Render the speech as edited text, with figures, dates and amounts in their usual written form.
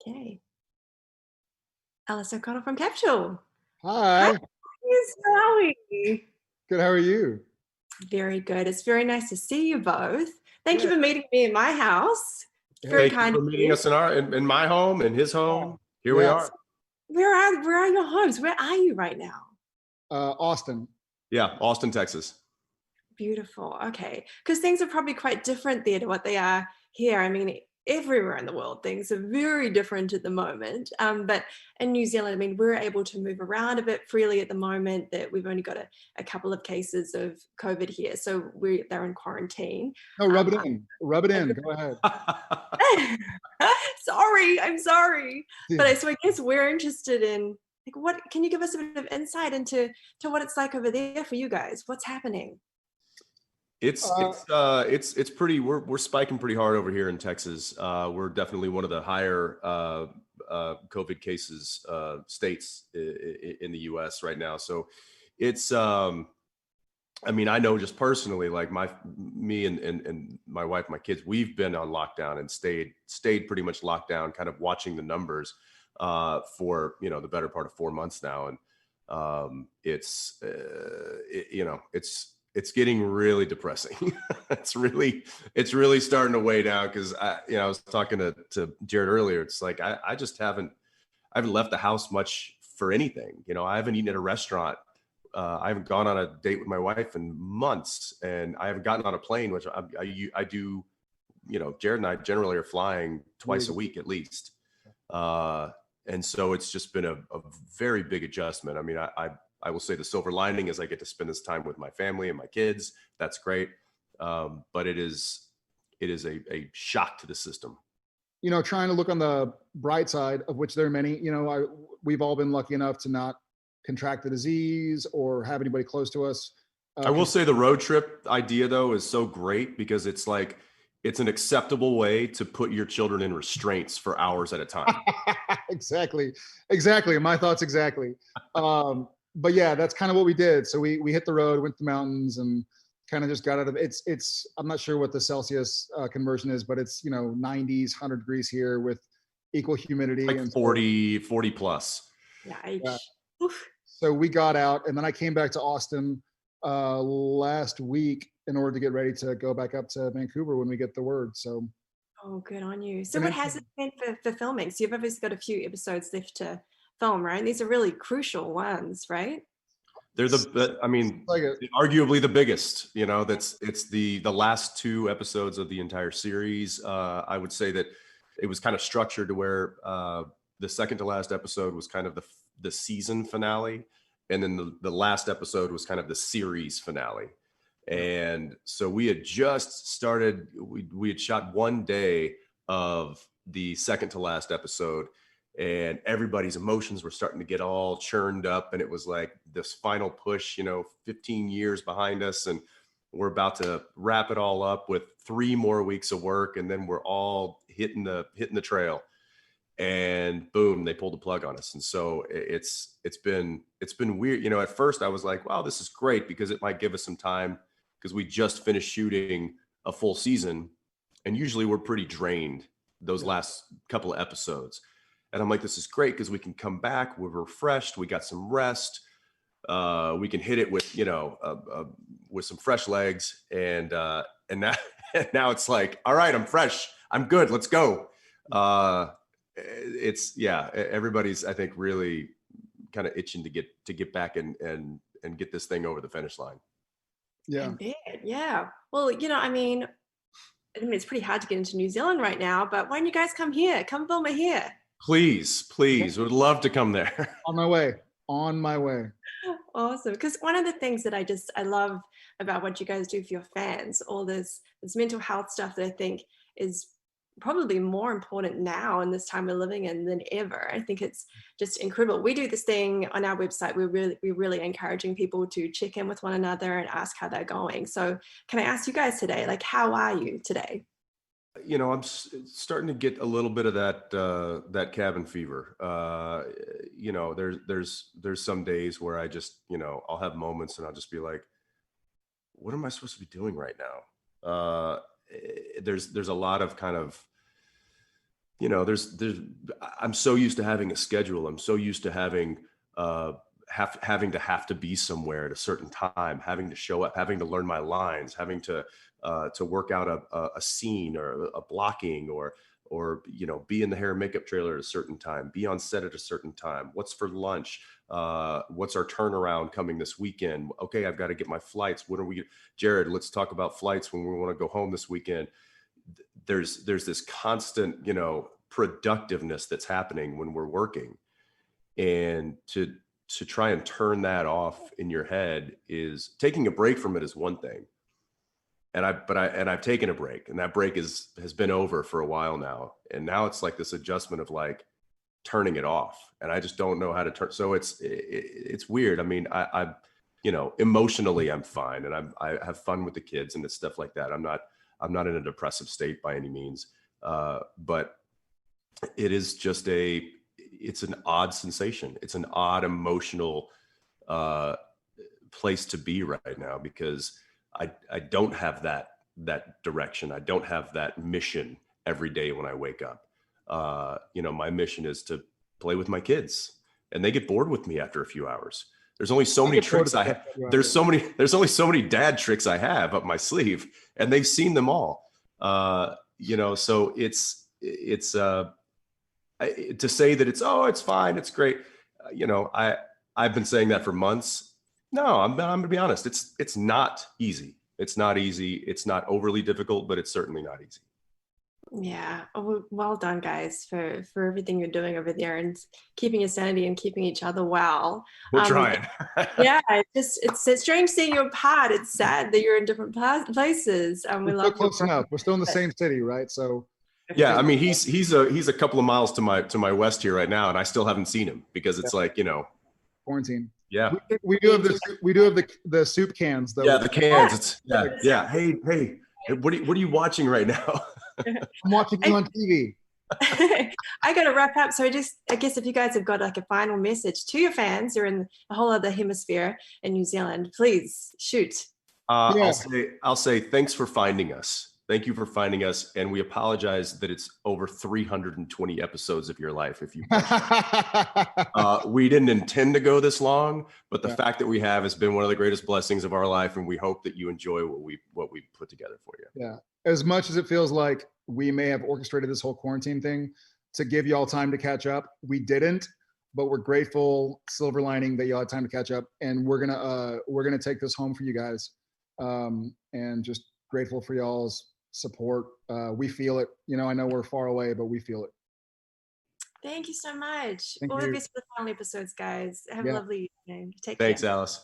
Okay. Alice O'Connell from Capsule. Hi, Hi, yes, how are we? good. How are you? Very good. It's very nice to see you both. Thank you Yeah. for meeting me in my house. Very Hey, Thank you kind for of meeting you. us in my home, in his home. Here we yeah. are. Where are your homes? Where are you right now? Austin. Yeah, Austin, Texas. Beautiful. Okay. Because things are probably quite different there to what they are here. I mean, everywhere in the world, things are very different at the moment. But in New Zealand, I mean, we're able to move around a bit freely at the moment that we've only got a couple of cases of COVID here. So they're in quarantine. No, rub it in. Rub it in. Go ahead. Sorry, I'm sorry. Yeah. But so I guess we're interested in like what can you give us a bit of insight into what it's like over there for you guys? What's happening? It's pretty. We're spiking pretty hard over here in Texas. We're definitely one of the higher COVID cases states in the U.S. right now. So it's. I mean, I know just personally, like me and my wife, my kids, we've been on lockdown and stayed pretty much locked down, kind of watching the numbers for the better part of 4 months now, and it's getting really depressing. it's really starting to weigh down because I was talking to Jared earlier. It's like I haven't left the house much for anything. I haven't eaten at a restaurant. I haven't gone on a date with my wife in months, and I haven't gotten on a plane, which I do. Jared and I generally are flying twice a week at least. And so it's just been a very big adjustment. I mean, I will say the silver lining is I get to spend this time with my family and my kids. That's great. But it is a shock to the system. Trying to look on the bright side, of which there are many. We've all been lucky enough to not contract the disease or have anybody close to us. I will say the road trip idea though is so great because it's like it's an acceptable way to put your children in restraints for hours at a time. Exactly. My thoughts exactly. But yeah, that's kind of what we did. So we hit the road, went to the mountains, and kind of just got out of it. It's I'm not sure what the Celsius conversion is, but it's 90s, 100 degrees here with equal humidity, like and 40 plus. Yeah. So we got out, and then I came back to Austin last week in order to get ready to go back up to Vancouver when we get the word. So, oh, good on you. So what has it been for filming? So you've obviously got a few episodes left to film, right? And these are really crucial ones, right? They're arguably the biggest. It's the last 2 episodes of the entire series. I would say that it was kind of structured to where the second to last episode was kind of the season finale, and then the last episode was kind of the series finale. And so we had just started. We had shot 1 day of the second to last episode, and everybody's emotions were starting to get all churned up, and it was like this final push. 15 years behind us, and we're about to wrap it all up with 3 more weeks of work, and then we're all hitting the trail. And boom, they pulled the plug on us. And so it's been weird. At first I was like, wow, this is great because it might give us some time, because we just finished shooting a full season, and usually we're pretty drained those last couple of episodes. And I'm like, this is great because we can come back, we're refreshed, we got some rest, we can hit it with with some fresh legs, and now now it's like, all right, I'm fresh, I'm good, let's go. Everybody's, I think, really kind of itching to get back and get this thing over the finish line. Yeah. Yeah. Well, I mean, it's pretty hard to get into New Zealand right now, but why don't you guys come here? Come film it here. Please, would love to come there. On my way. Awesome. Because one of the things that I love about what you guys do for your fans, all this mental health stuff that I think is probably more important now in this time we're living in than ever. I think it's just incredible. We do this thing on our website. We're really encouraging people to check in with one another and ask how they're going. So can I ask you guys today, like, how are you today? I'm starting to get a little bit of that cabin fever. There's some days where I just, I'll have moments and I'll just be like, what am I supposed to be doing right now? There's a lot of kind of you know, I'm so used to having a schedule. I'm so used to having having to be somewhere at a certain time, having to show up, having to learn my lines, having to work out a scene or a blocking, or you know, be in the hair and makeup trailer at a certain time, be on set at a certain time. What's for lunch? What's our turnaround coming this weekend? Okay, I've got to get my flights. What are we, Jared? Let's talk about flights when we want to go home this weekend. There's this constant, you know, productiveness that's happening when we're working, and to try and turn that off in your head is taking a break from it is one thing. And I've taken a break, and that break has been over for a while now. And now it's like this adjustment of like turning it off, and I just don't know how to turn. So it's weird. I mean, I you know, emotionally I'm fine, and I have fun with the kids and stuff like that. I'm not in a depressive state by any means. But it is just it's an odd sensation. It's an odd emotional place to be right now, because I don't have that direction. I don't have that mission every day when I wake up. You know, my mission is to play with my kids, and they get bored with me after a few hours. There's only so many tricks I have. There's only so many dad tricks I have up my sleeve, and they've seen them all. You know, so it's to say that it's fine, it's great. You know, I've been saying that for months. No, I'm gonna be honest. It's not easy. It's not easy. It's not overly difficult, but it's certainly not easy. Yeah. Oh, well done, guys, for everything you're doing over there and keeping your sanity and keeping each other well. We're trying. Yeah, it's strange seeing you apart. It's sad that you're in different places. We We're love still close enough. We're still in the same city, right? So yeah, I mean, he's a couple of miles to my west here right now, and I still haven't seen him because it's like, you know, quarantine. Yeah, we do have the soup cans though. Yeah, the cans. Yeah. Hey, what are you watching right now? I'm watching you on TV. I got to wrap up. So I guess if you guys have got like a final message to your fans, you're in a whole other hemisphere in New Zealand, please shoot. I'll say thanks for finding us. Thank you for finding us, and we apologize that it's over 320 episodes of your life. If you, we didn't intend to go this long, but the fact that we have has been one of the greatest blessings of our life, and we hope that you enjoy what we put together for you. Yeah, as much as it feels like we may have orchestrated this whole quarantine thing to give y'all time to catch up, we didn't. But we're grateful, silver lining, that y'all had time to catch up, and we're gonna take this home for you guys, and just grateful for y'all's support. We feel it. You know, I know we're far away, but we feel it. Thank you so much. Thank All the you. best for the final episodes, guys. Have a lovely evening. Take care. Thanks, Alice.